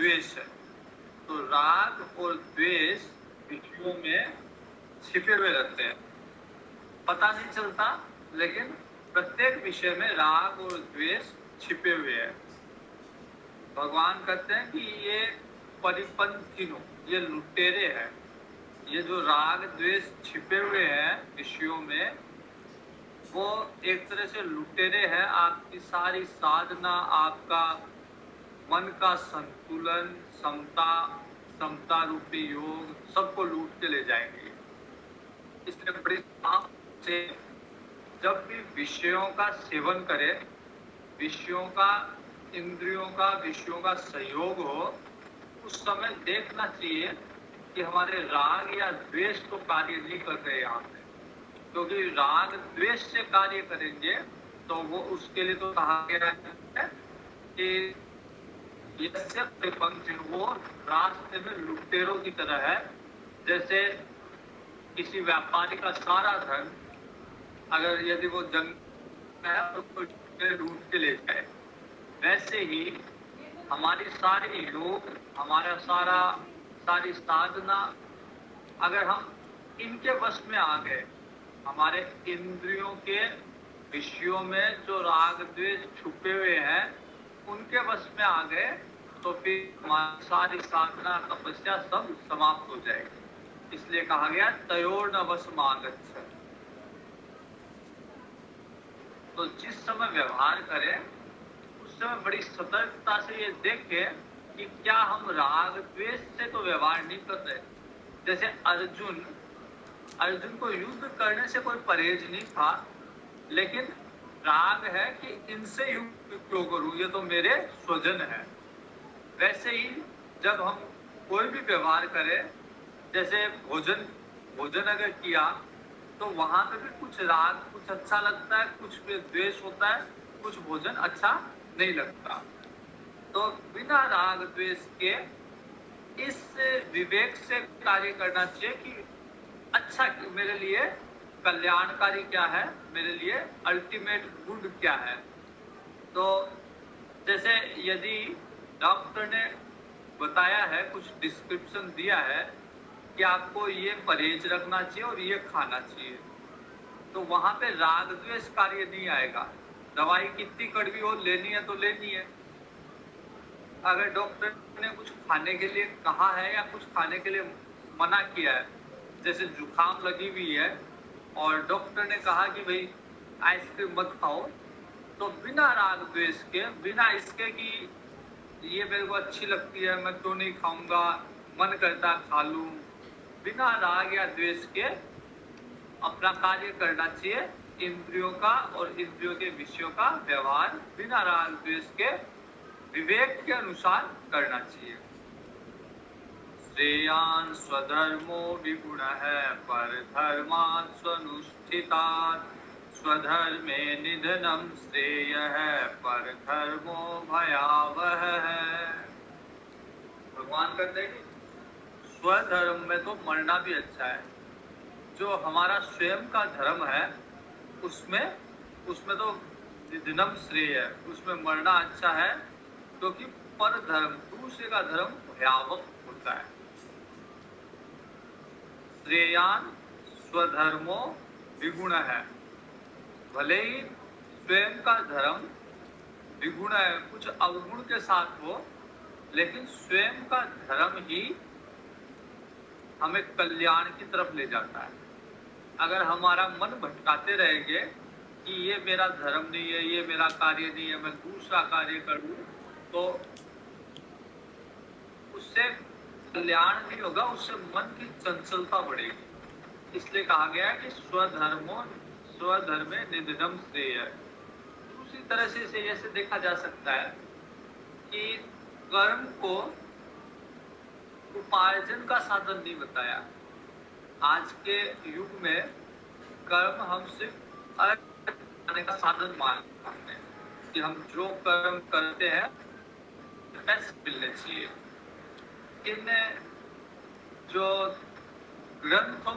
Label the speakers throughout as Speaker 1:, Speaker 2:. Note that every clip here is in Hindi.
Speaker 1: द्वेष है। तो राग और द्वेष विषयों में छिपे हुए रहते हैं, पता नहीं चलता, लेकिन प्रत्येक विषय में राग और द्वेष छिपे हुए हैं। भगवान कहते हैं कि ये परिपंथिनो, ये लुटेरे हैं। ये जो राग द्वेष छिपे हुए हैं विषयों में, वो एक तरह से लुटेरे हैं। आपकी सारी साधना, आपका मन का संतुलन, समता रूपी योग, सबको लूट के ले जाएंगे। इसलिए बड़ी साफ से जब भी विषयों का सेवन करें, विषयों का, इंद्रियों का, विषयों का सहयोग हो, उस समय देखना चाहिए कि हमारे राग या द्वेष तो कार्य नहीं कर रहे यहाँ पे। क्योंकि राग द्वेष से कार्य करेंगे तो वो उसके लिए तो कहा गया है कि यस्य परिपंथी, वो रास्ते में लुटेरों की तरह है। जैसे किसी व्यापारी का सारा धन अगर यदि वो जंग है तो लूट के ले जाए, वैसे ही हमारी सारी योग, हमारा सारी साधना, अगर हम इनके वश में आ गए, हमारे इंद्रियों के विषयों में जो राग द्वेष छुपे हुए हैं उनके वश में आ गए, तो फिर हमारी सारी साधना, तपस्या सब समाप्त हो जाएगी। इसलिए कहा गया तयोर न वशमागच्छ। तो जिस समय व्यवहार करें उस समय बड़ी सतर्कता से ये देखें कि क्या हम राग द्वेष से तो व्यवहार नहीं कर रहे। जैसे अर्जुन को युद्ध करने से कोई परहेज नहीं था, लेकिन राग है कि इनसे युद्ध क्यों करूं, ये तो मेरे स्वजन है। वैसे ही जब हम कोई भी व्यवहार करें, जैसे भोजन अगर किया तो वहां पे भी कुछ राग, कुछ अच्छा लगता है, कुछ द्वेष होता है, कुछ भोजन अच्छा नहीं लगता। तो बिना राग द्वेष के इस विवेक से कार्य करना चाहिए कि अच्छा मेरे लिए कल्याणकारी क्या है, मेरे लिए अल्टीमेट गुड क्या है। तो जैसे यदि डॉक्टर ने बताया है, कुछ डिस्क्रिप्शन दिया है कि आपको ये परहेज रखना चाहिए और ये खाना चाहिए, तो वहां पे राग द्वेष कार्य नहीं आएगा। दवाई कितनी कड़वी हो, लेनी है तो लेनी है। अगर डॉक्टर ने कुछ खाने के लिए कहा है या कुछ खाने के लिए मना किया है, जैसे जुकाम लगी हुई है और डॉक्टर ने कहा कि भाई आइसक्रीम मत खाओ, तो बिना राग द्वेष के, बिना इसके कि ये मेरे को अच्छी लगती है, मैं क्यों नहीं खाऊंगा, मन करता खा लूं, बिना राग या द्वेष के अपना कार्य करना चाहिए। इंद्रियों का और इंद्रियों के विषयों का व्यवहार बिना राग द्वेष के विवेक के अनुसार करना चाहिए। श्रेयान स्वधर्मो विगुणः पर धर्मात् स्वनुष्ठितात्, स्वधर्मे निधनम श्रेयः पर धर्मो भयावहः। भगवान कहते हैं कि स्वधर्म में तो मरना भी अच्छा है। जो हमारा स्वयं का धर्म है उसमें तो निधनम श्रेय है, उसमें मरना अच्छा है, क्योंकि पर धर्म, दूसरे का धर्म भयावह होता है। श्रेयान स्वधर्मो विगुण है, भले ही स्वयं का धर्म विगुण है, कुछ अवगुण के साथ हो, लेकिन स्वयं का धर्म ही हमें कल्याण की तरफ ले जाता है। अगर हमारा मन भटकाते रहेंगे कि ये मेरा धर्म नहीं है, ये मेरा कार्य नहीं है, मैं दूसरा कार्य करूं, तो उससे कल्याण नहीं होगा, उससे मन की चंचलता बढ़ेगी। इसलिए कहा गया है कि स्वधर्मे निधनम श्रेय। दूसरी तरह से इसे ऐसे देखा जा सकता है कि कर्म को उपार्जन का साधन नहीं बताया। आज के युग में कर्म हम सिर्फ अर्थ पाने का साधन मानते हैं कि हम जो कर्म करते हैं पैसे मिलने चाहिए। इन जो ग्रंथों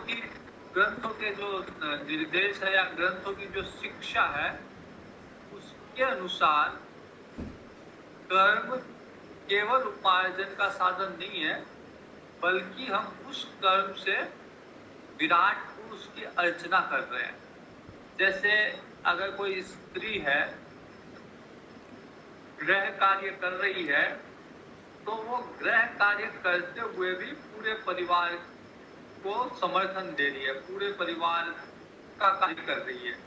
Speaker 1: के जो निर्देश है या ग्रंथों की जो शिक्षा है, उसके अनुसार कर्म केवल उपार्जन का साधन नहीं है, बल्कि हम उस कर्म से विराट पुरुष की अर्चना कर रहे हैं। जैसे अगर कोई स्त्री है, गृह कार्य कर रही है, तो वो गृह कार्य करते हुए भी पूरे परिवार को समर्थन दे रही है, पूरे परिवार का कार्य कर रही है।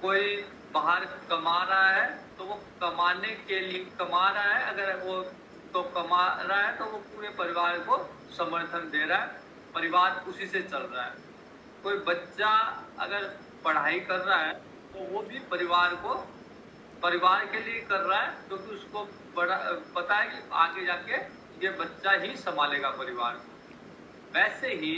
Speaker 1: कोई बाहर कमा रहा है तो वो कमाने के लिए कमा रहा है, अगर वो तो कमा रहा है तो वो पूरे परिवार को समर्थन दे रहा है, परिवार उसी से चल रहा है। कोई बच्चा अगर पढ़ाई कर रहा है तो वो भी परिवार के लिए कर रहा है, क्योंकि उसको बड़ा पता है कि आगे जाके ये बच्चा ही संभालेगा परिवार को। वैसे ही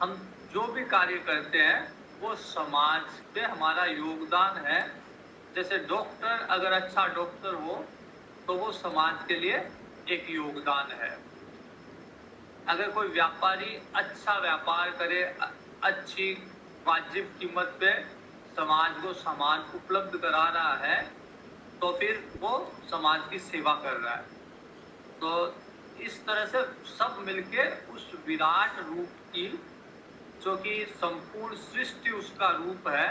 Speaker 1: हम जो भी कार्य करते हैं वो समाज पे हमारा योगदान है। जैसे डॉक्टर अगर अच्छा डॉक्टर हो तो वो समाज के लिए एक योगदान है। अगर कोई व्यापारी अच्छा व्यापार करे, अच्छी वाजिब कीमत पे समाज को सामान उपलब्ध करा रहा है, तो फिर वो समाज की सेवा कर रहा है। तो इस तरह से सब मिलके उस विराट रूप की, जो कि संपूर्ण सृष्टि उसका रूप है,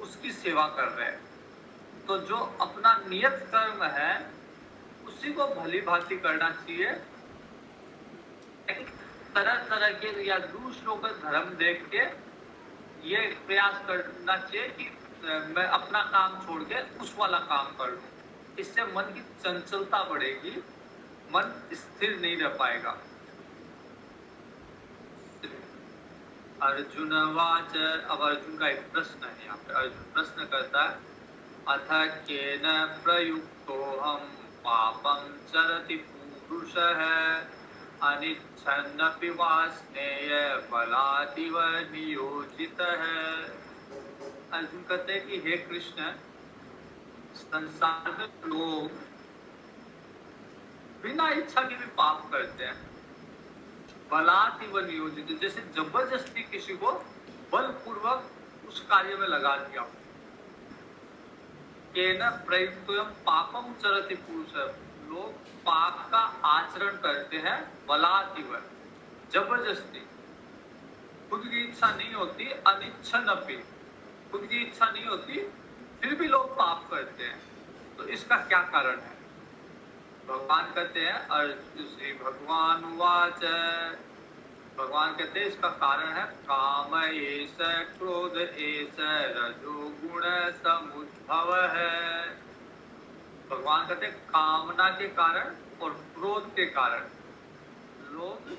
Speaker 1: उसकी सेवा कर रहे हैं। तो जो अपना नियत कर्म है उसी को भली भांति करना चाहिए। तरह तरह के या दूसरों का धर्म देख के ये प्रयास करना चाहिए कि मैं अपना काम छोड़ के उस वाला काम कर लूं। इससे मन की चंचलता बढ़ेगी, मन स्थिर नहीं रह पाएगा। अर्जुन वाच, अब अर्जुन का एक प्रश्न है यहाँ पे। अर्जुन प्रश्न करता है, अथ केन प्रयुक्तोऽहं पापं चरति पुरुषः अनिच्छन्नपि वाष्णेय बलादिव नियोजितः। अर्जुन कहते हैं कि हे कृष्ण, संसार में लोग बिना इच्छा के भी पाप करते हैं, बलादिव नियोजित, जैसे जबरदस्ती किसी को बलपूर्वक उस कार्य में लगा दिया। केन प्रयुक्तोऽहं पापं चरति पुरुषः, लोग पाप का आचरण करते हैं बलादिव, जबरदस्ती, खुद की इच्छा नहीं होती, अनिच्छन्नपि, खुद की इच्छा नहीं होती फिर भी लोग पाप करते हैं। तो इसका क्या कारण है? भगवान कहते हैं, अर्जुन श्री भगवान वाच, भगवान कहते हैं इसका कारण है काम एष क्रोध एष रजोगुण समुद्भव है। भगवान कहते हैं कामना के कारण और क्रोध के कारण लोग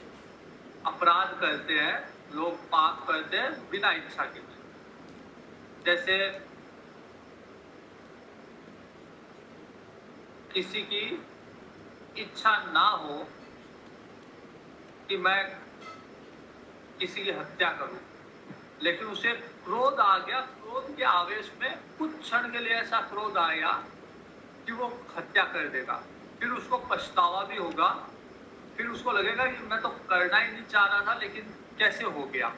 Speaker 1: अपराध करते हैं, लोग पाप करते हैं बिना इच्छा के। जैसे किसी की इच्छा ना हो कि मैं किसी की हत्या करूं, लेकिन उसे क्रोध आ गया, क्रोध के आवेश में कुछ क्षण के लिए ऐसा क्रोध आया कि वो हत्या कर देगा, फिर उसको पछतावा भी होगा, फिर उसको लगेगा कि मैं तो करना ही नहीं चाह रहा था लेकिन कैसे हो गया।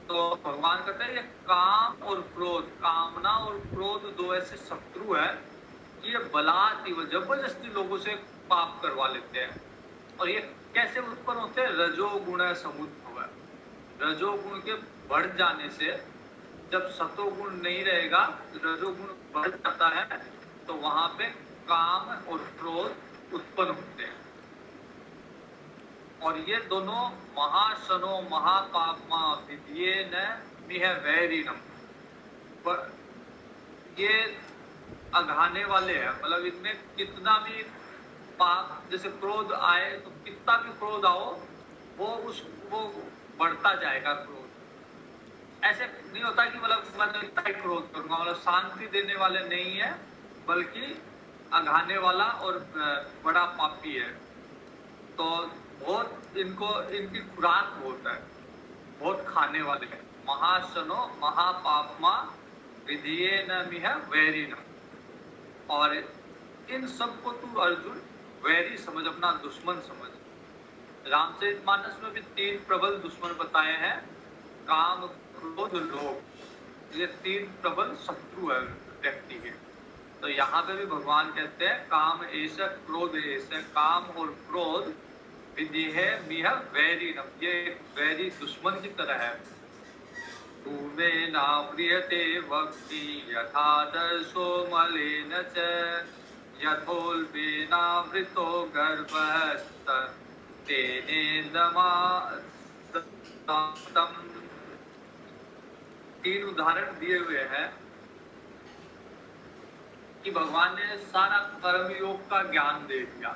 Speaker 1: तो भगवान कहते हैं ये काम और क्रोध, कामना और क्रोध दो ऐसे शत्रु है कि ये बलात्कार जबरदस्ती लोगों से पाप करवा लेते हैं। और ये कैसे उत्पन्न होते हैं? रजोगुण समुद्भव है। रजोगुण के बढ़ जाने से, जब सतोगुण नहीं रहेगा, रजोगुण बढ़ जाता है, तो वहां पे काम और क्रोध उत्पन्न होते हैं। और ये दोनों महाशनो महापापमा विद्येन मिह वैरिणम, ये अघाने वाले हैं। मतलब इनमें कितना भी पाप, जैसे क्रोध आए तो कितना भी क्रोध आओ वो बढ़ता जाएगा क्रोध। ऐसे नहीं होता कि मतलब मैं तो इतना ही क्रोध करूंगा, मतलब शांति देने वाले नहीं है, बल्कि अघाने वाला और बड़ा पापी है। तो बहुत इनकी खुराक बहुत है, बहुत खाने वाले हैं। महाशनो महापापमा विधियेन मिह वैरिणम। और इन सबको तू अर्जुन वैरी समझ, अपना दुश्मन समझ। रामचरितमानस में भी 3 प्रबल दुश्मन बताए हैं, काम क्रोध लोभ, ये 3 प्रबल शत्रु है व्यक्ति के। तो यहाँ पे भी भगवान कहते हैं काम एष क्रोध एष, काम और क्रोध विधि है मिह वैरी न, ये वैरी दुश्मन की तरह है। भूमे ना प्रियते भक्ति यथा दर्शो मलेन च, यथोल्बेनावृतो गर्भस्त तेनेदमादम। तीन उदाहरण दिए हुए हैं कि भगवान ने सारा कर्म योग का ज्ञान दे दिया।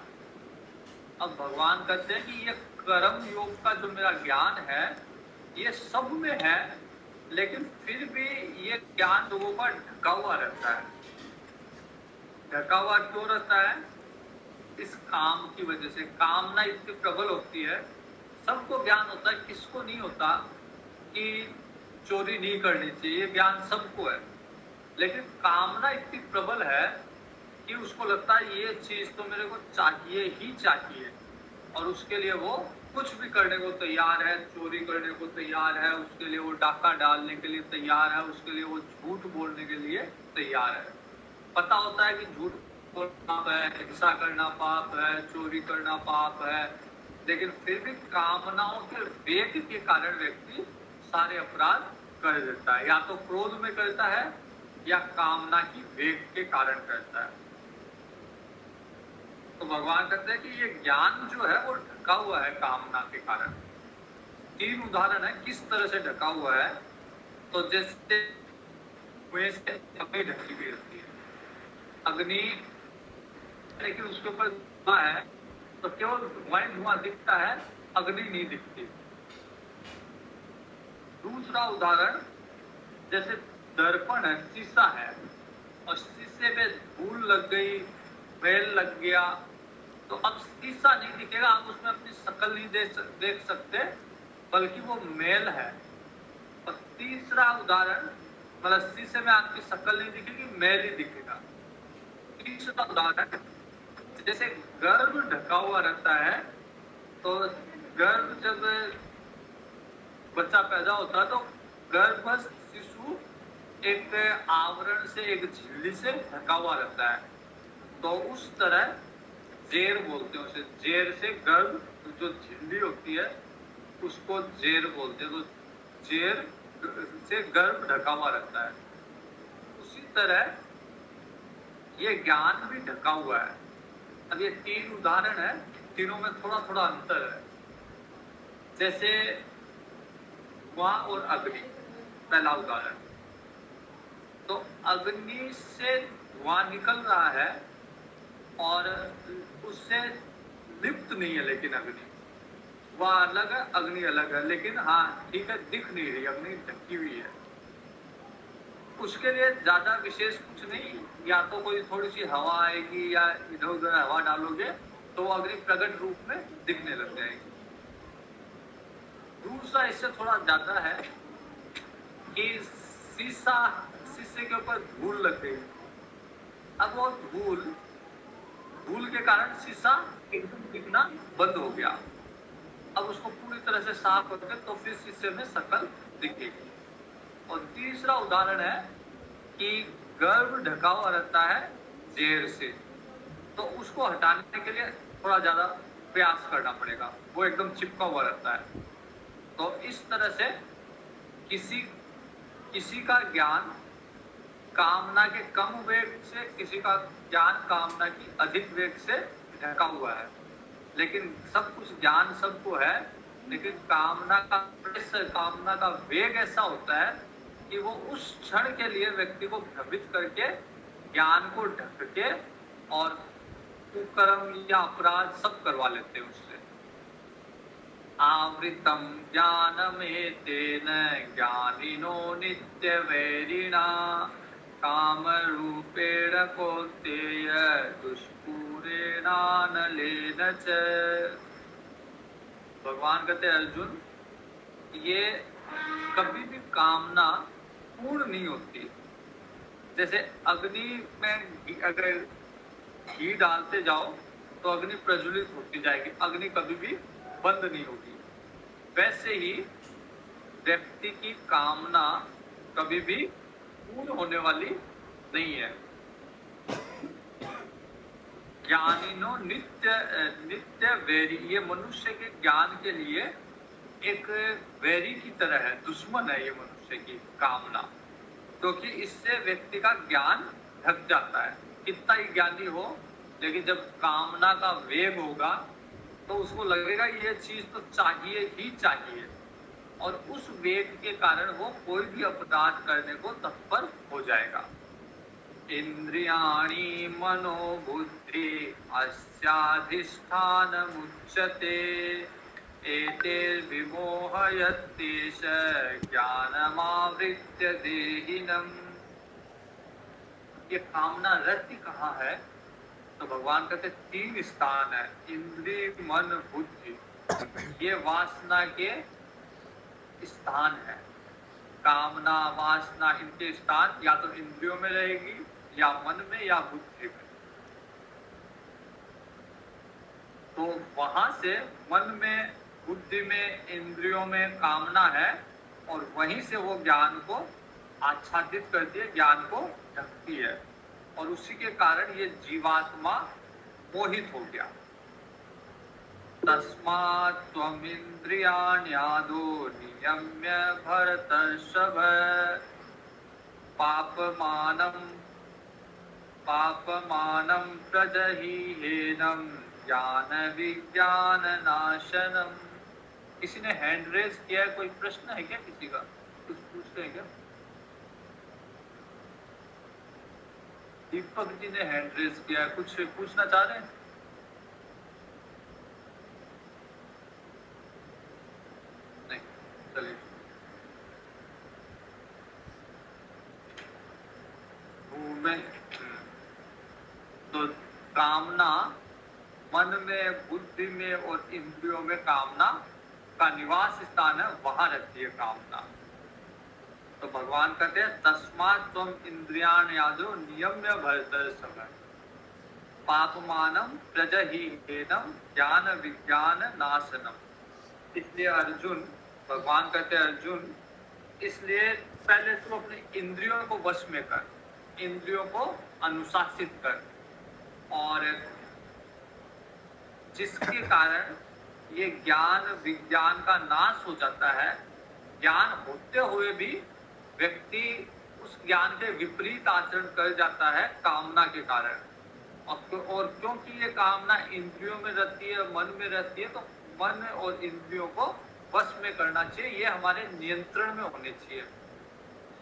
Speaker 1: अब भगवान कहते हैं कि ये कर्म योग का जो मेरा ज्ञान है ये सब में है, लेकिन फिर भी ये ज्ञान लोगों का ढका हुआ रहता है। ढका हुआ क्यों रहता है? इस काम की वजह से। कामना इतनी प्रबल होती है, सबको ज्ञान होता है, किसको नहीं होता कि चोरी नहीं करनी चाहिए, ज्ञान सबको है, लेकिन कामना इतनी प्रबल है कि उसको लगता है ये चीज तो मेरे को चाहिए ही चाहिए, और उसके लिए वो कुछ भी करने को तैयार है, चोरी करने को तैयार है, उसके लिए वो डाका डालने के लिए तैयार है, उसके लिए वो झूठ बोलने के लिए तैयार है। पता होता है कि झूठ बोलना पाप है, हिंसा करना पाप है, चोरी करना पाप है, लेकिन फिर भी कामनाओं के वेग के कारण व्यक्ति सारे अपराध कर देता है। या तो क्रोध में करता है या कामना की वेग के कारण करता है। तो भगवान कहते हैं कि ये ज्ञान जो है वो ढका हुआ है कामना के कारण। तीन उदाहरण है किस तरह से ढका हुआ है। तो जैसे कुएं से अग्नि ढकी हुई रहती है, अग्नि, लेकिन उसके ऊपर धुआं है तो केवल धुआं दिखता है, अग्नि नहीं दिखती। दूसरा उदाहरण, जैसे दर्पण है, शीशा है, और शीशे में धूल लग गई, मैल लग गया, तो अब शीशा नहीं दिखेगा, आप उसमें अपनी शक्ल नहीं देख सकते, बल्कि वो मैल है। और तीसरा उदाहरण, मतलब शीशे में आपकी शक्ल नहीं दिखेगी, मैल ही दिखेगा। तीसरा उदाहरण, जैसे गर्भ ढका हुआ रहता है, तो गर्भ जब बच्चा पैदा होता है तो गर्भस्थ शिशु एक आवरण से, एक झिल्ली से ढका हुआ रहता है। तो उस तरह जेर बोलते हैं उसे, जेर से गर्भ, जो झिल्ली होती है उसको जेर बोलते हैं। तो जेर से गर्भ ढका हुआ रहता है। उसी तरह ये ज्ञान भी ढका हुआ है। अब ये तीन उदाहरण है, तीनों में थोड़ा थोड़ा अंतर है। जैसे धुआं और अग्नि, पहला उदाहरण, तो अग्नि से धुआं निकल रहा है और उससे लिप्त नहीं है, लेकिन अग्नि वह अलग है, अग्नि अलग है, लेकिन हाँ ठीक है, दिख नहीं रही, अग्नि ढकी हुई है। उसके लिए ज्यादा विशेष कुछ नहीं, या तो कोई थोड़ी सी हवा आएगी या इधर उधर हवा डालोगे तो वो अग्नि प्रकट रूप में दिखने लग जाएगी। दूसरा इससे थोड़ा ज्यादा है कि शीशे के ऊपर धूल लग गई, अब वो धूल के कारण शीशा एकदम दिखना बंद हो गया। अब उसको पूरी तरह से साफ करके तो फिर शीशे में शक्ल दिखेगी। और तीसरा उदाहरण है कि गर्भ ढका हुआ रहता है जेर से, तो उसको हटाने के लिए थोड़ा ज्यादा प्रयास करना पड़ेगा, वो एकदम चिपका हुआ रहता है। तो इस तरह से किसी का ज्ञान कामना के कम वेग से, किसी का ज्ञान कामना की अधिक वेग से ढका हुआ है। लेकिन सब कुछ ज्ञान सबको है, लेकिन कामना का वेग ऐसा होता है कि वो उस क्षण के लिए व्यक्ति को भ्रमित करके ज्ञान को ढक के और कुकर्म या अपराध सब करवा लेते हैं उससे। आवृतम ज्ञानमेतेन ज्ञानिनो नित्यवैरिणा काम रूपेण कौन्तेय दुष्पूरेणानलेन च। भगवान कहते हैं अर्जुन, ये कभी भी कामना पूर्ण नहीं होती। जैसे अग्नि में अगर घी डालते जाओ तो अग्नि प्रज्वलित होती जाएगी, अग्नि कभी भी बंद नहीं होगी। वैसे ही व्यक्ति की कामना कभी भी पूर्ण होने वाली नहीं है। ज्ञानिनो नित्य नित्य वैरी, ये मनुष्य के ज्ञान के लिए एक वैरी की तरह है, दुश्मन है ये मनुष्य की कामना, क्योंकि इससे व्यक्ति का ज्ञान ढक जाता है। कितना ही ज्ञानी हो, लेकिन जब कामना का वेग होगा तो उसको लगेगा ये चीज तो चाहिए ही चाहिए, और उस वेग के कारण वो कोई भी अपराध करने को तत्पर हो जाएगा। इंद्रियाणि मनो बुद्धि अस्याधिष्ठानमुच्यते एतैर्विमोहयत्येष ज्ञानमावृत्य देहिनम्। ये कामना रहती कहाँ है? तो भगवान कहते 3 स्थान है, इंद्रिय मन बुद्धि, ये वासना के स्थान है। कामना वासना इनके स्थान या तो इंद्रियों में रहेगी, या मन में, या बुद्धि में। तो वहां से मन में, बुद्धि में, इंद्रियों में कामना है, और वहीं से वो ज्ञान को आच्छादित करती है, ज्ञान को ढकती है, और उसी के कारण ये जीवात्मा मोहित हो गया। तस्मात् त्वमिन्द्रियाण्यादो नियम्य भरतर्षभ पापमानं प्रजहीहेनं ज्ञान विज्ञान नाशनम। किसी ने हैंड रेज किया है? कोई प्रश्न है क्या किसी का? कुछ पूछते हैं क्या? दीपक जी ने हैंड रेज किया है, कुछ पूछना चाह रहे हैं? नहीं, चलिए। तो कामना मन में, बुद्धि में और इंद्रियों में कामना का निवास स्थान है, वहां रहती है कामना। तो भगवान कहते हैं तस्मात् त्वम इंद्रियाण्यादो नियम्य भरतर्षभ पापमानं प्रजहीहेनं ज्ञान विज्ञान नाशनम। इसलिए अर्जुन, भगवान कहते हैं अर्जुन, इसलिए पहले तू अपने इंद्रियों को वश में कर, इंद्रियों को अनुशासित कर, और जिसके कारण ये ज्ञान विज्ञान का नाश हो जाता है। ज्ञान होते हुए भी व्यक्ति उस ज्ञान के विपरीत आचरण कर जाता है कामना के कारण, और क्योंकि ये कामना इंद्रियों में रहती है, मन में रहती है, तो मन और इंद्रियों को वश में करना चाहिए, ये हमारे नियंत्रण में होने चाहिए।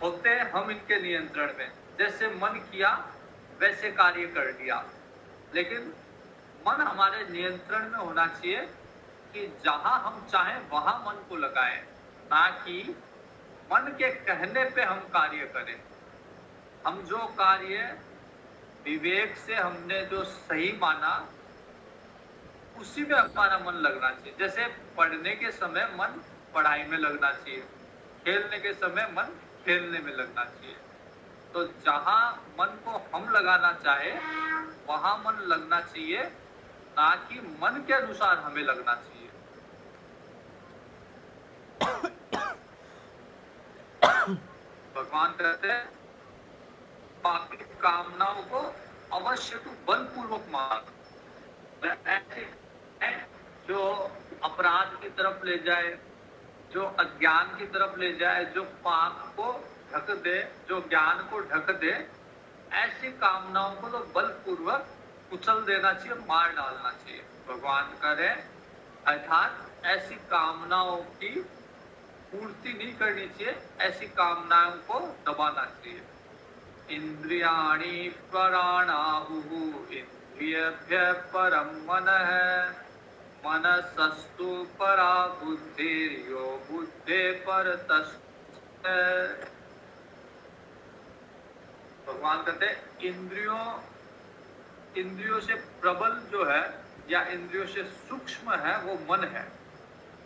Speaker 1: होते हैं हम इनके नियंत्रण में, जैसे मन किया वैसे कार्य कर लिया, लेकिन मन हमारे नियंत्रण में होना चाहिए कि जहां हम चाहें वहां मन को लगाएं, ना कि मन के कहने पे हम कार्य करें। हम जो कार्य विवेक से हमने जो सही माना, उसी में हमारा मन लगना चाहिए। जैसे पढ़ने के समय मन पढ़ाई में लगना चाहिए, खेलने के समय मन खेलने में लगना चाहिए। तो जहां मन को हम लगाना चाहे वहां मन लगना चाहिए, ना कि मन के अनुसार हमें लगना चाहिए। भगवान कहते हैं पापी कामनाओं को अवश्य तो बलपूर्वक मार, जो अपराध की तरफ ले जाए, जो अज्ञान की तरफ ले जाए, जो पाप को ढक दे, जो ज्ञान को ढक दे, ऐसी कामनाओं को तो बलपूर्वक कुचल देना चाहिए, मार डालना चाहिए। भगवान करे अर्थात ऐसी कामनाओं की पूर्ति नहीं करनी चाहिए, ऐसी कामनाओं को दबाना चाहिए। इंद्रियाणि प्राणाहुः इंद्रियभ्यः परं मनः मनसस्तु परा बुद्धिर्यो बुद्धेः परतस्तु। भगवान कहते हैं इंद्रियों से प्रबल जो है या इंद्रियों से सूक्ष्म है वो मन है।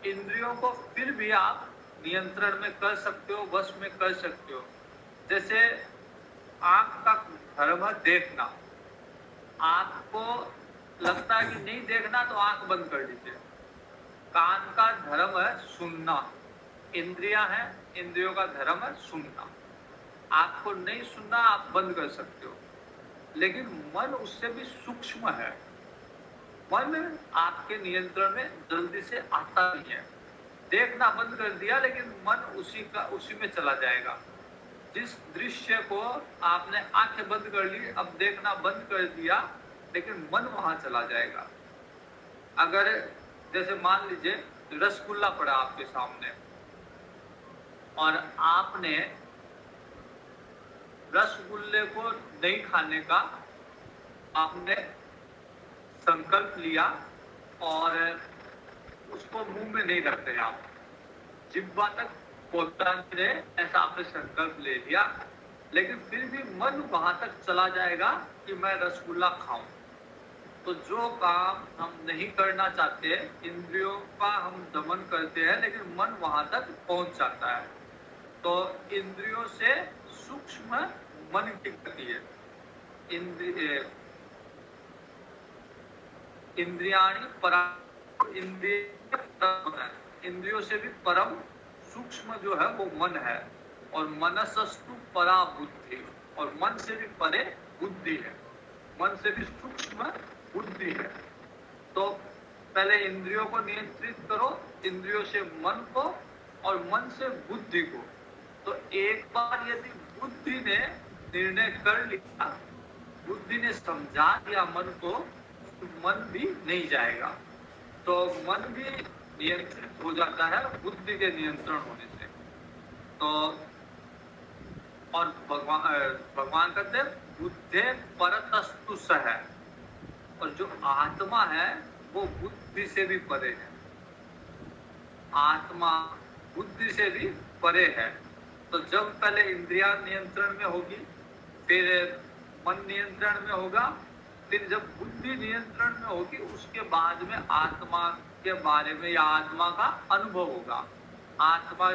Speaker 1: इंद्रियों को फिर भी आप नियंत्रण में कर सकते हो, वश में कर सकते हो। जैसे आंख का धर्म है देखना, आपको लगता है कि नहीं देखना तो आंख बंद कर दीजिए। कान का धर्म है सुनना, इंद्रियां हैं, इंद्रियों का धर्म है सुनना। आपको नहीं सुनना आप बंद कर सकते हो, लेकिन मन उससे भी सूक्ष्म है, मन आपके नियंत्रण में जल्दी से आता नहीं है। देखना बंद कर दिया लेकिन मन उसी में चला जाएगा। जिस दृश्य को आपने आंखें बंद कर ली, अब देखना बंद कर दिया, लेकिन मन वहां चला जाएगा। अगर जैसे मान लीजिए रसगुल्ला पड़ा आपके सामने और आपने रसगुल्ले को नहीं खाने का आपने संकल्प लिया और उसको मुंह में नहीं रखते आप, जिह्वा तक पहुंचाने ऐसा आपने संकल्प ले लिया, लेकिन फिर भी मन वहां तक चला जाएगा कि मैं रसगुल्ला खाऊं। तो जो काम हम नहीं करना चाहते, इंद्रियों का हम दमन करते हैं, लेकिन मन वहां तक पहुंच जाता है। तो इंद्रियों से सूक्ष्म मन की गति है। इंद्रियाणी परम, इंद्रियों से भी परम सूक्ष्म जो है वो मन है। और मनसस्तु परा बुद्धि, और मन से भी परे बुद्धि है, मन से भी सूक्ष्म बुद्धि है। तो पहले इंद्रियों को नियंत्रित करो, इंद्रियों से मन को और मन से बुद्धि को। तो एक बार यदि बुद्धि ने निर्णय कर लिया, बुद्धि ने समझा दिया मन को, तो मन भी नहीं जाएगा। तो मन भी नियंत्रित हो जाता है बुद्धि के नियंत्रण होने से। तो और भगवान कहते हैं बुद्धे परतस्तु सह, और जो आत्मा है वो बुद्धि से भी परे है। आत्मा बुद्धि से भी परे है। तो जब पहले इंद्रिया नियंत्रण में होगी, फिर मन नियंत्रण में होगा, फिर जब बुद्धि नियंत्रण में होगी, उसके बाद में आत्मा के बारे में या आत्मा का अनुभव होगा। आत्मा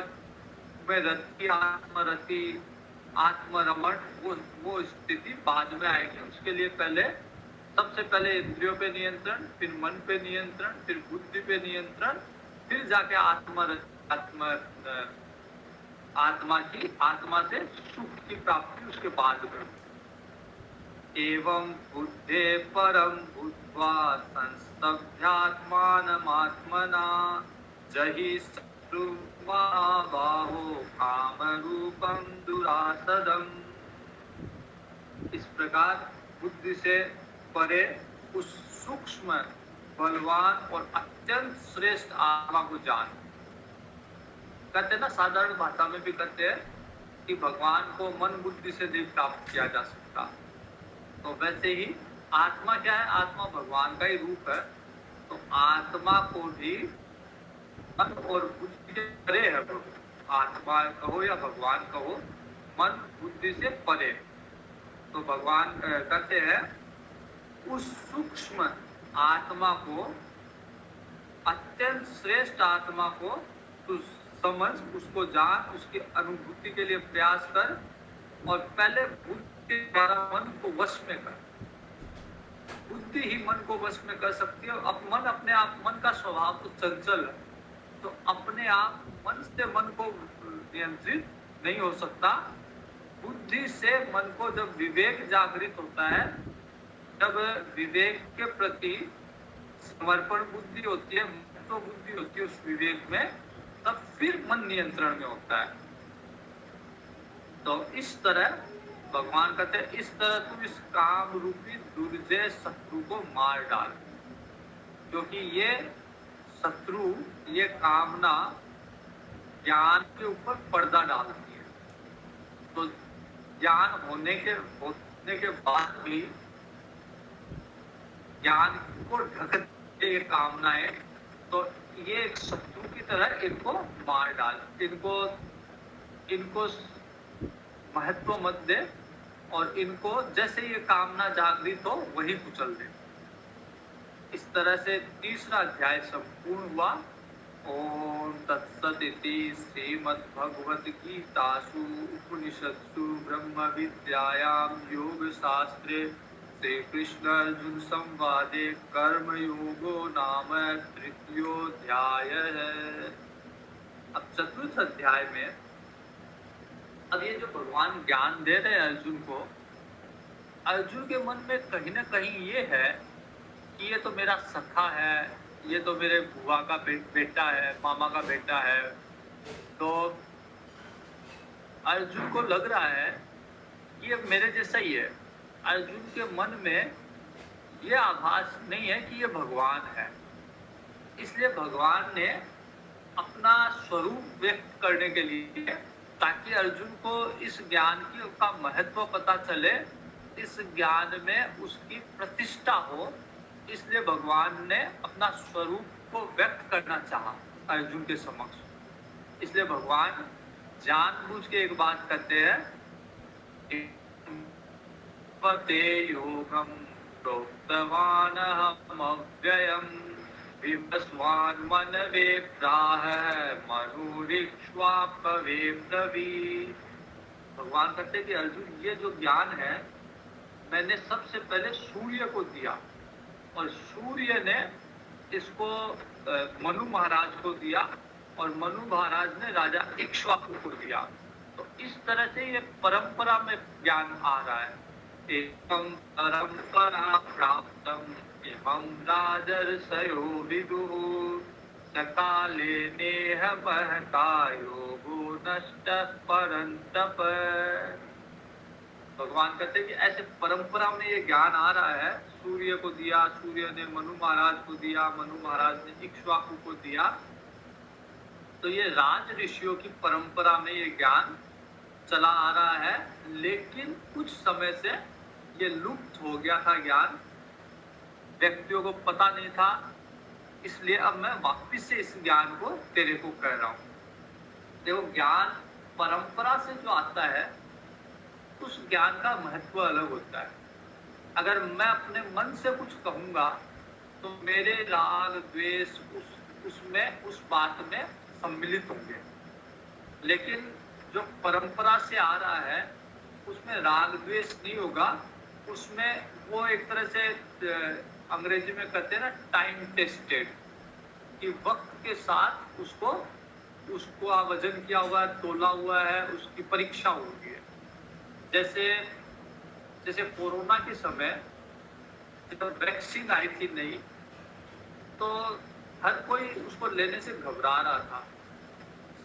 Speaker 1: में रति, आत्मरति, आत्मरमण, वो स्थिति बाद में आएगी। उसके लिए सबसे पहले इंद्रियों पे नियंत्रण, फिर मन पे नियंत्रण, फिर बुद्धि पे नियंत्रण, फिर जाके आत्मा से सुख की प्राप्ति उसके बाद में। एवं बुद्धे परम भूत्वा संस्तभ्यात्मानमात्मना जहि बाहो काम रूपम दुरासदम। इस प्रकार बुद्धि से परे उस सूक्ष्म, बलवान और अत्यंत श्रेष्ठ आत्मा को जान। कहते हैं ना, साधारण भाषा में भी कहते हैं कि भगवान को मन बुद्धि से नहीं प्राप्त किया जा सकता। तो वैसे ही आत्मा क्या है? आत्मा भगवान का ही रूप है। तो आत्मा को भी मन और बुद्धि से परे है। आत्मा कहो या भगवान कहो, मन बुद्धि से परे। तो भगवान कहते हैं उस सूक्ष्म आत्मा को, अत्यंत श्रेष्ठ आत्मा को तू समझ, उसको जान, उसकी अनुभूति के लिए प्रयास कर, और पहले बुद्धि के द्वारा मन को वश में कर। बुद्धि ही मन को वश में कर सकती है। अब मन अपने आप, मन का स्वभाव तो चंचल है, तो अपने आप मन से मन को नियंत्रित नहीं हो सकता। बुद्धि से मन को जब विवेक जागृत होता है, जब विवेक के प्रति समर्पण बुद्धि होती है, तो बुद्धि होती है उस विवेक में, तब फिर मन नियंत्रण में होता है। तो इस तरह भगवान कहते हैं, इस तरह तुम इस काम रूपी दुर्जय शत्रु को मार डाल। क्योंकि ये शत्रु, ये कामना ज्ञान के ऊपर पर्दा डालती है। तो ज्ञान होने के बाद भी ज्ञान को ढकते ये कामनाएं, तो ये एक शत्रु की तरह इनको मार डाल, इनको महत्व मत दे, और इनको जैसे ये कामना जागृत हो वही कुचल दे। इस तरह से तीसरा अध्याय संपूर्ण हुआ। ओम तत्सदिति श्रीमद्भगवद्गीतासु उपनिषत्सु ब्रह्म विद्यायां योग शास्त्रे श्री कृष्ण अर्जुन संवादे कर्म योगो नाम तृतीयोऽध्याय है। अब चतुर्थ अध्याय में, अब ये जो भगवान ज्ञान दे रहे हैं अर्जुन को, अर्जुन के मन में कहीं ना कहीं ये है कि ये तो मेरा सखा है, ये तो मेरे बुआ का बेटा है, मामा का बेटा है। तो अर्जुन को लग रहा है कि ये मेरे जैसा ही है। अर्जुन के मन में ये आभास नहीं है कि ये भगवान है। इसलिए भगवान ने अपना स्वरूप व्यक्त करने के लिए, ताकि अर्जुन को इस ज्ञान की का महत्व पता चले, इस ज्ञान में उसकी प्रतिष्ठा हो, इसलिए भगवान ने अपना स्वरूप को व्यक्त करना चाहा अर्जुन के समक्ष। इसलिए भगवान जानबूझ के एक बात कहते हैं, पते योगम प्रोक्तवानहम अव्ययम् विवस्वान् मनवे प्राह मनुरिक्ष्वाकवे ब्रवीत्। भगवान कहते हैं कि अर्जुन, ये जो ज्ञान है मैंने सबसे पहले सूर्य को दिया, और सूर्य ने इसको मनु महाराज को दिया, और मनु महाराज ने राजा इक्ष्वाकु को दिया। तो इस तरह से ये परंपरा में ज्ञान आ रहा है। एकं परंपरा प्राप्तम इमं राजर्षयो विदुः सकाले नेह महता योगो नष्टः परन्तप। भगवान कहते हैं कि ऐसे परंपरा में ये ज्ञान आ रहा है। सूर्य को दिया, सूर्य ने मनु महाराज को दिया, मनु महाराज ने इक्ष्वाकु को दिया। तो ये राज ऋषियों की परंपरा में ये ज्ञान चला आ रहा है, लेकिन कुछ समय से ये लुप्त हो गया था ज्ञान, व्यक्तियों को पता नहीं था। इसलिए अब मैं वापस से इस ज्ञान को तेरे को कह रहा हूं। देखो, ज्ञान परंपरा से जो आता है उस ज्ञान का महत्व अलग होता है। अगर मैं अपने मन से कुछ कहूंगा तो मेरे राग द्वेष उसमें उस बात में सम्मिलित होंगे, लेकिन जो परंपरा से आ रहा है उसमें राग द्वेष नहीं होगा। उसमें वो एक तरह से अंग्रेजी में कहते हैं ना, टाइम टेस्टेड, कि वक्त के साथ उसको वजन किया हुआ है, तोला हुआ है, उसकी परीक्षा होगी। जैसे कोरोना के समय जब वैक्सीन आई थी नहीं, तो हर कोई उसको लेने से घबरा रहा था।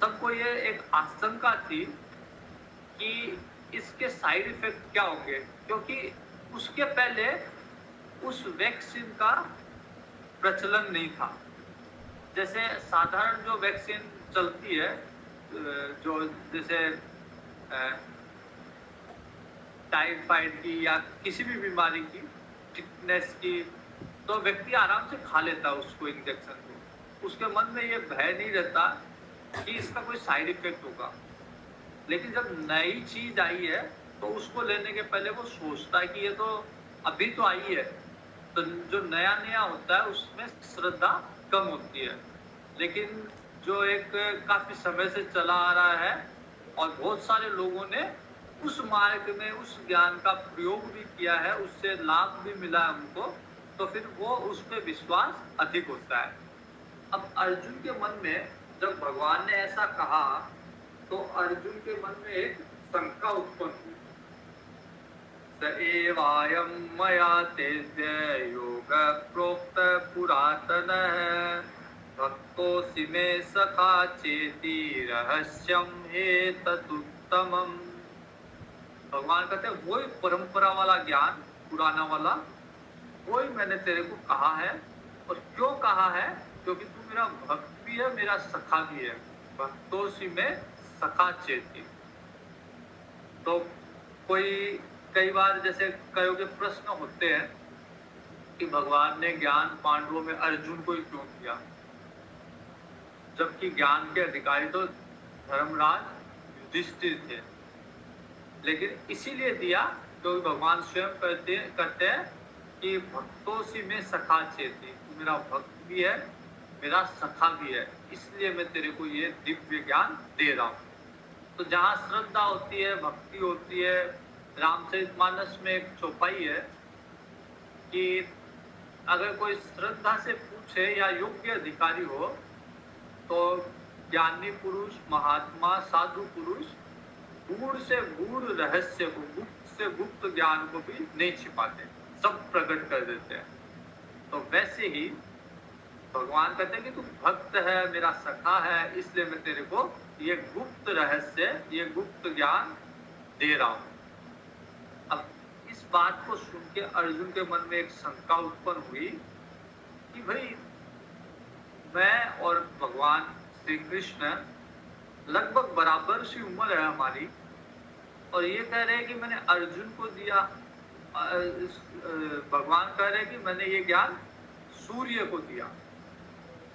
Speaker 1: सबको ये एक आशंका थी कि इसके साइड इफेक्ट क्या होंगे, क्योंकि उसके पहले उस वैक्सीन का प्रचलन नहीं था। जैसे साधारण जो वैक्सीन चलती है, जो जैसे टाइफाइड की या किसी भी बीमारी की, टिटनेस की, तो व्यक्ति आराम से खा लेता है उसको, इंजेक्शन को। उसके मन में ये भय नहीं रहता कि इसका कोई साइड इफेक्ट होगा। लेकिन जब नई चीज आई है तो उसको लेने के पहले वो सोचता है कि ये तो अभी तो आई है, तो जो नया नया होता है उसमें श्रद्धा कम होती है। लेकिन जो एक काफी समय से चला आ रहा है और बहुत सारे लोगों ने उस मार्ग में उस ज्ञान का प्रयोग भी किया है, उससे लाभ भी मिला है उनको, तो फिर वो उस पर विश्वास अधिक होता है। अब अर्जुन के मन में जब भगवान ने ऐसा कहा तो अर्जुन के मन में एक शंका उत्पन्न हुई। स एवायं मया तेद्य योग प्रोक्त पुरातनः भक्तोऽसि मे सखा चेति रहस्यम एतदुत्तमम्। भगवान कहते हैं वही परंपरा वाला ज्ञान, पुराना वाला, वही मैंने तेरे को कहा है। और क्यों कहा है? क्योंकि तू मेरा भक्त भी है, मेरा सखा भी है। भक्तोऽसि मे सखा चेति। तो कई बार जैसे कई के प्रश्न होते हैं कि भगवान ने ज्ञान पांडवों में अर्जुन को ही क्यों दिया, जबकि ज्ञान के अधिकारी तो धर्मराज युधिष्ठिर थे। लेकिन इसीलिए दिया क्योंकि भगवान स्वयं कहते हैं कि भक्तों में सखा चेती, तू मेरा भक्त भी है, मेरा सखा भी है, इसलिए मैं तेरे को ये दिव्य ज्ञान दे रहा हूँ। तो जहाँ श्रद्धा होती है, भक्ति होती है, रामचरितमानस में एक चौपाई है कि अगर कोई श्रद्धा से पूछे या योग्य अधिकारी हो तो ज्ञानी पुरुष, महात्मा, साधु पुरुष गूढ़ से गूढ़ रहस्य को, गुप्त से गुप्त ज्ञान को भी नहीं छिपाते, सब प्रकट कर देते हैं। तो वैसे ही भगवान कहते हैं कि तू भक्त है, मेरा सखा है, इसलिए मैं तेरे को ये गुप्त रहस्य, ये गुप्त ज्ञान दे रहा हूं। अब इस बात को सुन के अर्जुन के मन में एक शंका उत्पन्न हुई कि भाई मैं और भगवान श्री कृष्ण लगभग बराबर सी उम्र है हमारी, और ये कह रहे हैं कि मैंने अर्जुन को दिया। भगवान कह रहे हैं कि मैंने ये ज्ञान सूर्य को दिया,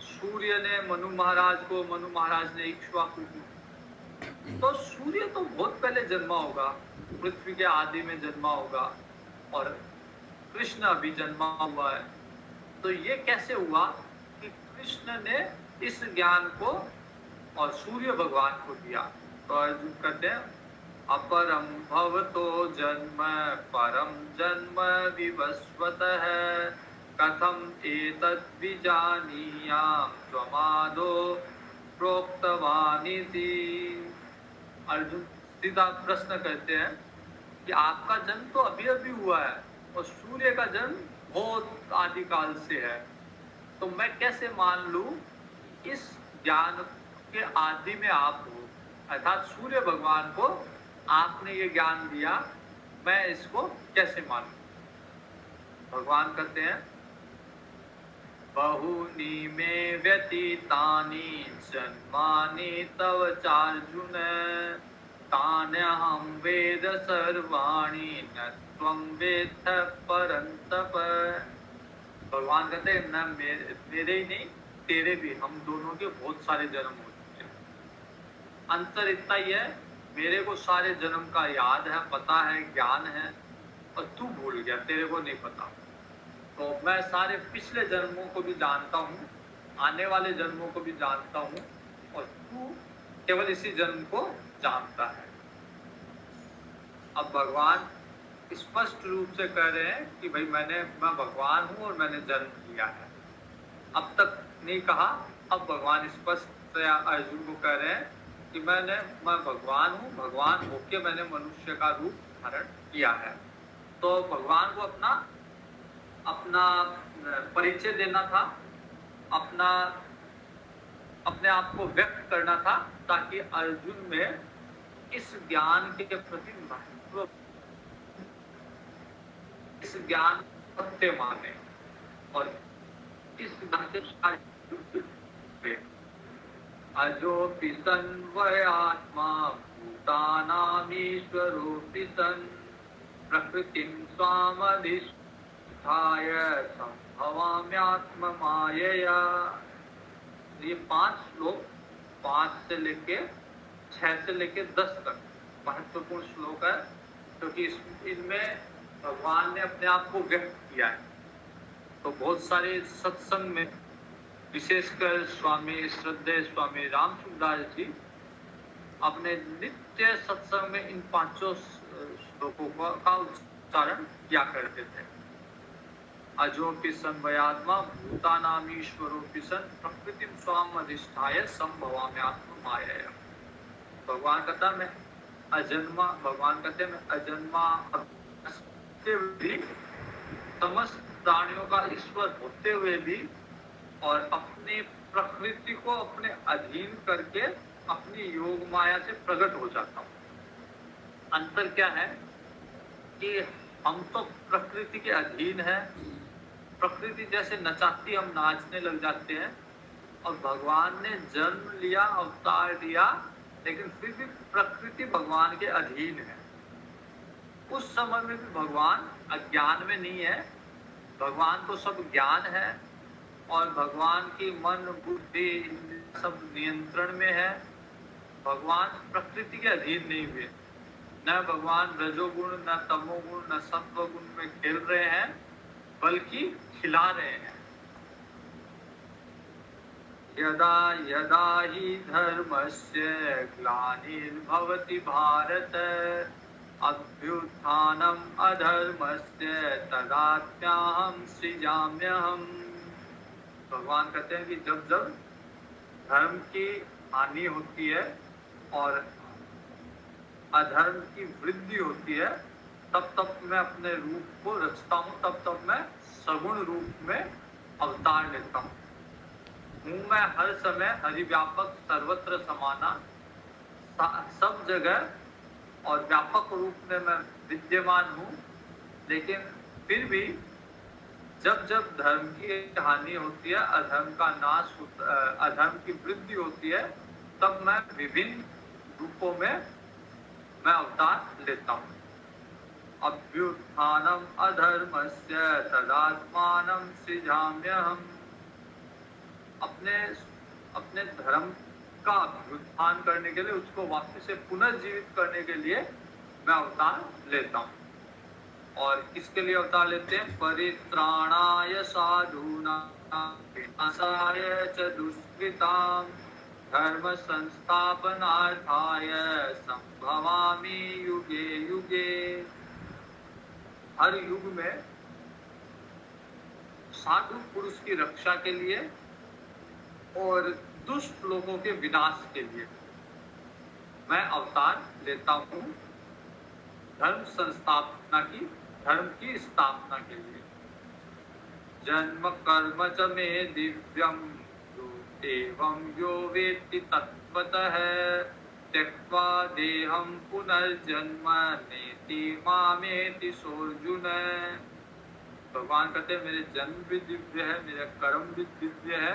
Speaker 1: सूर्य ने मनु महाराज को, मनु महाराज ने इक्ष्वाकु को। तो सूर्य तो बहुत पहले जन्मा होगा, पृथ्वी के आदि में जन्मा होगा, और कृष्ण अभी जन्मा हुआ है। तो ये कैसे हुआ कि कृष्ण ने इस ज्ञान को और सूर्य भगवान को दिया? तो अर्जुन कहते हैं अपरम भवतो जन्म परम जन्म विवस्वतः कथम एतद् विजानीयाम त्वमादो प्रोक्तवानिति। अर्जुन सीधा प्रश्न करते हैं कि आपका जन्म तो अभी अभी हुआ है और सूर्य का जन्म बहुत आदिकाल से है, तो मैं कैसे मान लूं इस ज्ञान के आदि में आप हो, अर्थात सूर्य भगवान को आपने ये ज्ञान दिया, मैं इसको कैसे मानूं? भगवान कहते हैं बहुनी में व्यतीतानि जन्मानि तव चार्जुन तान्यहं वेद सर्वाणि न त्वं वेत्थ परन्तप। भगवान कहते हैं न मेरे ही नहीं, तेरे भी, हम दोनों के बहुत सारे जन्म हो चुके हैं। अंतर इतना ही है, मेरे को सारे जन्म का याद है, पता है, ज्ञान है, और तू भूल गया, तेरे को नहीं पता। तो मैं सारे पिछले जन्मों को भी जानता हूँ, आने वाले जन्मों को भी जानता हूँ, और तू केवल इसी जन्म को जानता है। अब भगवान स्पष्ट रूप से कह रहे हैं कि भाई मैं भगवान हूँ और मैंने जन्म लिया है। अब तक नहीं कहा, अब भगवान स्पष्ट अर्जुन को कह रहे हैं कि मैं भगवान हूँ, भगवान होके मैंने मनुष्य का रूप धारण किया है। तो भगवान को अपना परिचय देना था, अपने आप को व्यक्त करना था, ताकि अर्जुन में इस ज्ञान के प्रति महत्व, इस ज्ञान सत्य माने और इस ज्ञान के अजोपि सन्वयात्मा भूतानामीश्वरोऽपि सन् प्रकृतिं स्वामधिष्ठाय संभवाम्यात्ममायया। ये 5 श्लोक 5 से लेके 6 से लेके 10 तक महत्वपूर्ण श्लोक है, क्योंकि इनमें भगवान ने अपने आप को व्यक्त किया है। तो बहुत सारे सत्संग में, विशेषकर स्वामी श्रद्धेय स्वामी रामसुंदर जी अपने नित्य सत्संग में इन 5 श्लोकों का उच्चारण किया करते थे। अजोपि सन्वयात्मा भूतानामीश्वरोऽपि सन् प्रकृतिं स्वाम अधिष्ठाय संभवाम्यात्ममायया। भगवान कहता मैं अजन्मा, भगवान कहते मैं अजन्मा भी, समस्त प्राणियों का ईश्वर होते हुए भी, और अपनी प्रकृति को अपने अधीन करके अपनी योग माया से प्रकट हो जाता हूँ। अंतर क्या है कि हम तो प्रकृति के अधीन हैं, प्रकृति जैसे नचाती हम नाचने लग जाते हैं, और भगवान ने जन्म लिया, अवतार लिया, लेकिन फिर भी प्रकृति भगवान के अधीन है। उस समय में भी भगवान अज्ञान में नहीं है, भगवान को सब ज्ञान है, और भगवान की मन बुद्धि सब नियंत्रण में है। भगवान प्रकृति के अधीन नहीं हुए, न भगवान रजोगुण, न तमोगुण, न सत्वगुण में खेल रहे हैं, बल्कि खिला रहे हैं। यदा यदा हि धर्मस्य ग्लानिर्भवति भारत अभ्युत्थानम् अधर्मस्य तदात्म्यहं सृजाम्यहम्। भगवान कहते हैं कि जब जब धर्म की हानि होती है और अधर्म की वृद्धि होती है, तब तब मैं अपने रूप को रचता हूँ, तब तब मैं सगुण रूप में अवतार लेता हूँ। मैं हर समय हरिव्यापक सर्वत्र समाना, सब जगह और व्यापक रूप में मैं विद्यमान हूँ। लेकिन फिर भी जब जब धर्म की हानि होती है, अधर्म का नाश होता, अधर्म की वृद्धि होती है, तब मैं विभिन्न रूपों में मैं अवतार लेता हूँ। अभ्युत्थानम अधर्मस्य तदात्मानं सृजाम्यहम्। अपने अपने धर्म का अभ्युत्थान करने के लिए, उसको वापस से पुनर्जीवित करने के लिए मैं अवतार लेता हूँ। और किसके लिए अवतार लेते हैं? परित्राणाय साधूनां विनाशाय च दुष्कृतां धर्म संस्थापनार्थाय संभवामि युगे युगे। हर युग में साधु पुरुष की रक्षा के लिए और दुष्ट लोगों के विनाश के लिए मैं अवतार लेता हूँ, धर्म संस्थापना की, धर्म की स्थापना के लिए। जन्म कर्म च मे दिव्यम यो एवं यो वेत्ति तत्त्वतः त्यक्त्वा देहं पुनर्जन्म नेति मामेति सोऽर्जुन। भगवान कहते हैं मेरे जन्म भी दिव्य है, मेरा कर्म भी दिव्य है,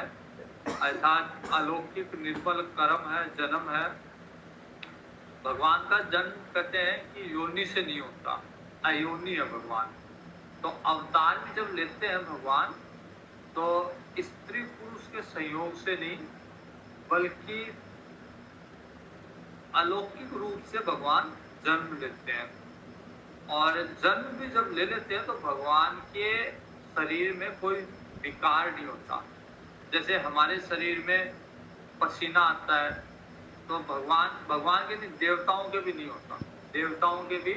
Speaker 1: अर्थात अलौकिक निर्मल कर्म है, जन्म है। भगवान का जन्म कहते हैं कि योनि से नहीं होता, अयोनि है भगवान। तो अवतार भी जब लेते हैं भगवान, तो स्त्री पुरुष के संयोग से नहीं, बल्कि अलौकिक रूप से भगवान जन्म लेते हैं। और जन्म भी जब ले लेते हैं तो भगवान के शरीर में कोई विकार नहीं होता। जैसे हमारे शरीर में पसीना आता है, तो भगवान के नहीं, देवताओं के भी नहीं होता। देवताओं के भी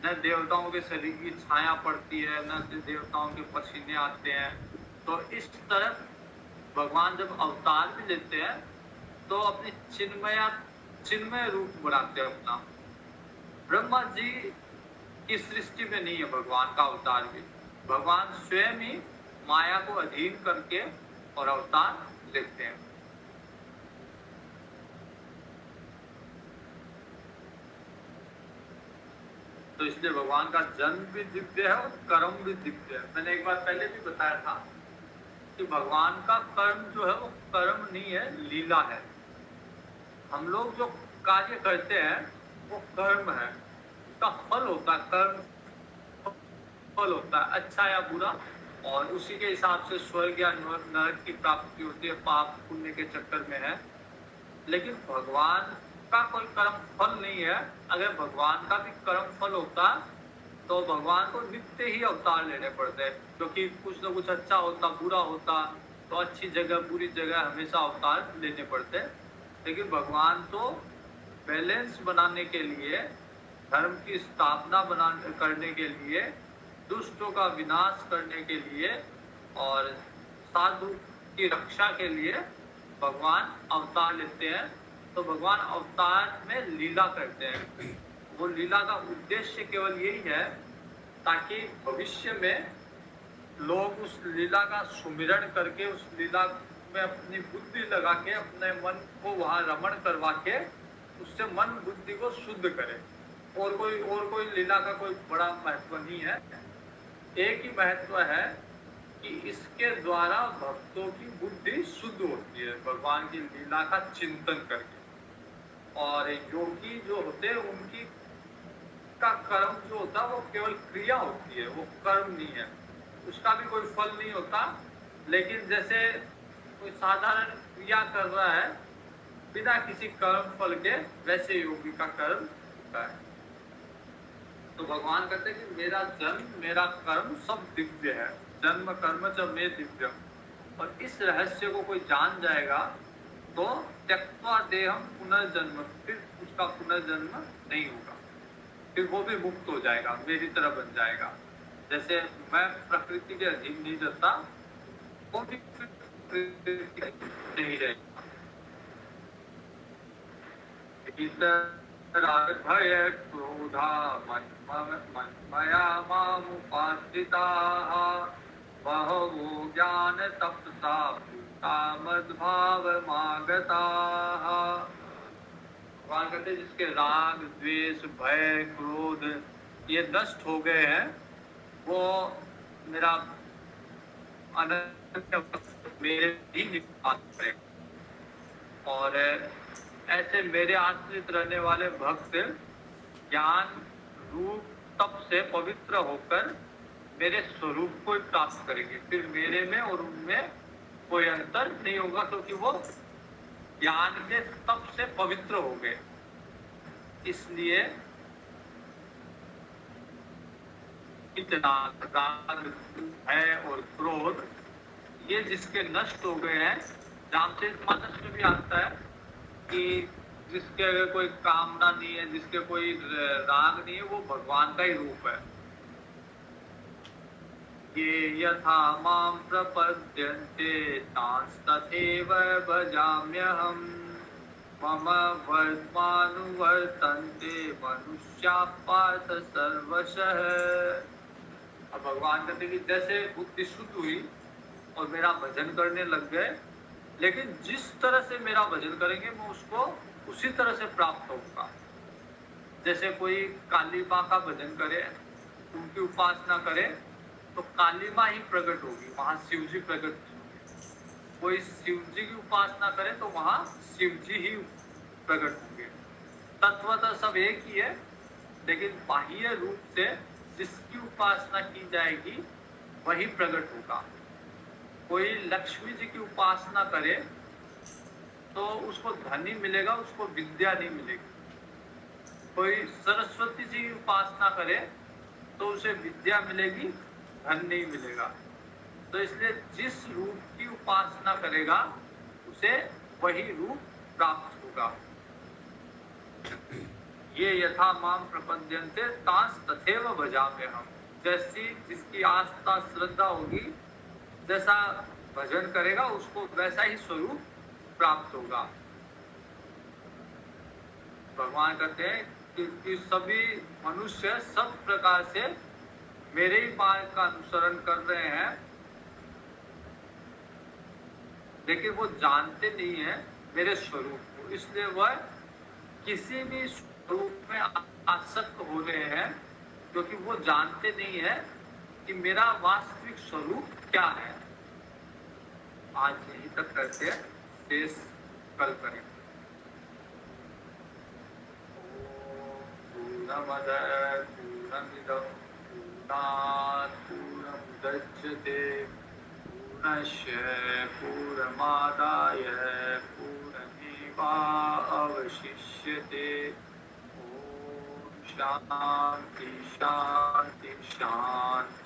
Speaker 1: न देवताओं के शरीर की छाया पड़ती है, न देवताओं के पसीने आते हैं। तो इस तरह भगवान जब अवतार भी लेते हैं तो अपनी चिन्मय रूप बनाते हैं अपना। ब्रह्मा जी की सृष्टि में नहीं है भगवान का अवतार भी। भगवान स्वयं ही माया को अधीन करके और अवतार लेते हैं। तो इसलिए भगवान का जन्म भी दिव्य है और कर्म भी दिव्य है। मैंने एक बार पहले भी बताया था कि भगवान का कर्म जो है वो कर्म नहीं है, लीला है। हम लोग जो कार्य करते हैं वो कर्म है, उसका फल होता है, कर्म फल होता है, अच्छा या बुरा, और उसी के हिसाब से स्वर्ग या नरक की प्राप्ति होती है, पाप पुण्य के चक्कर में है। लेकिन भगवान का कोई कर्म फल नहीं है। अगर भगवान का भी कर्म फल होता तो भगवान को नित्य ही अवतार लेने पड़ते, क्योंकि कुछ न कुछ अच्छा होता, बुरा होता, तो अच्छी जगह बुरी जगह हमेशा अवतार लेने पड़ते। लेकिन भगवान तो बैलेंस बनाने के लिए, धर्म की स्थापना करने के लिए, दुष्टों का विनाश करने के लिए और साधु की रक्षा के लिए भगवान अवतार लेते हैं। तो भगवान अवतार में लीला करते हैं। वो लीला का उद्देश्य केवल यही है ताकि भविष्य में लोग उस लीला का सुमिरन करके, उस लीला में अपनी बुद्धि लगा के, अपने मन को वहां रमण करवा के उससे मन बुद्धि को शुद्ध करे। और कोई लीला का कोई बड़ा महत्व नहीं है। एक ही महत्व है कि इसके द्वारा भक्तों की बुद्धि शुद्ध होती है, भगवान की लीला का चिंतन करके। और योगी जो होते हैं उनकी का कर्म जो होता है वो केवल क्रिया होती है, वो कर्म नहीं है, उसका भी कोई फल नहीं होता। लेकिन जैसे कोई साधारण क्रिया कर रहा है बिना किसी कर्म फल के, वैसे योगी का कर्म होता है। तो भगवान कहते हैं कि मेरा जन्म, मेरा कर्म सब दिव्य है, जन्म कर्म च मे दिव्यम। और इस रहस्य को कोई जान जाएगा तो त्यक्त्वा देहम पुनर्जन्म, फिर उसका पुनर्जन्म नहीं होगा, फिर वो भी मुक्त हो जाएगा, मेरी तरह बन जाएगा। जैसे मैं प्रकृति के अधीन नहीं रहता, वो भी प्रकृति नहीं रहेगा। भय क्रोधा मया मामुपाश्रिताः बहवो ज्ञान तपसा भूता मद्भाव मागताः। भगवान कहते हैं जिसके राग द्वेष भय क्रोध ये नष्ट हो गए हैं, वो मेरा अनन्य मेरे ही निवास करेगा। और ऐसे मेरे आश्रित रहने वाले भक्त ज्ञान रूप तप से पवित्र होकर मेरे स्वरूप को ही प्राप्त करेंगे। फिर मेरे में और उनमें कोई अंतर नहीं होगा, क्योंकि वो ज्ञान के तप से पवित्र हो गए। इसलिए इतना राग है और क्रोध ये जिसके नष्ट हो गए हैं, रामचरितमानस में भी आता है कि जिसके अगर कोई कामना नहीं है, जिसके कोई राग नहीं है, वो भगवान का ही रूप है। ये यथा मां प्रपद्यन्ते तांस्तथैव भजाम्यहम् मम वर्त्मानुवर्तन्ते मनुष्याः पार्थ सर्वशः। अब भगवान कहते कि जैसे बुद्धि शुद्ध हुई और मेरा भजन करने लग गए, लेकिन जिस तरह से मेरा भजन करेंगे मैं उसको उसी तरह से प्राप्त होगा। जैसे कोई काली माँ का भजन करे, उनकी उपासना करे, तो काली माँ ही प्रकट होगी, वहां शिव जी प्रकट होंगे। कोई शिव जी की उपासना करे तो वहां शिव जी ही प्रकट होंगे। तत्वतः सब एक ही है, लेकिन बाह्य रूप से जिसकी उपासना की जाएगी वही प्रकट होगा। कोई लक्ष्मी जी की उपासना करे तो उसको धन ही मिलेगा, उसको विद्या नहीं मिलेगी। कोई सरस्वती जी की उपासना करे तो उसे विद्या मिलेगी, धन नहीं मिलेगा। तो इसलिए जिस रूप की उपासना करेगा उसे वही रूप प्राप्त होगा। ये यथा मां प्रपद्यन्ते तांस तथैव भजाम्यहम्। जैसी जिसकी आस्था श्रद्धा होगी, जैसा भजन करेगा उसको वैसा ही स्वरूप प्राप्त होगा। भगवान कहते हैं कि सभी मनुष्य सब प्रकार से मेरे ही मार्ग का अनुसरण कर रहे हैं, लेकिन वो जानते नहीं है मेरे स्वरूप को। इसलिए वह किसी भी स्वरूप में आसक्त हो रहे हैं, क्योंकि वो जानते नहीं है कि मेरा वास्तविक स्वरूप क्या है। आज यहीं तक करके शेष कल करें। पूर्णमद पूर्णमिदं पूर्णात् पूर्णमुदच्यते पूर्णस्य पूर्णमादाय पूर्णमेवावशिष्यते। ॐ शान्ति शान्ति शान्ति।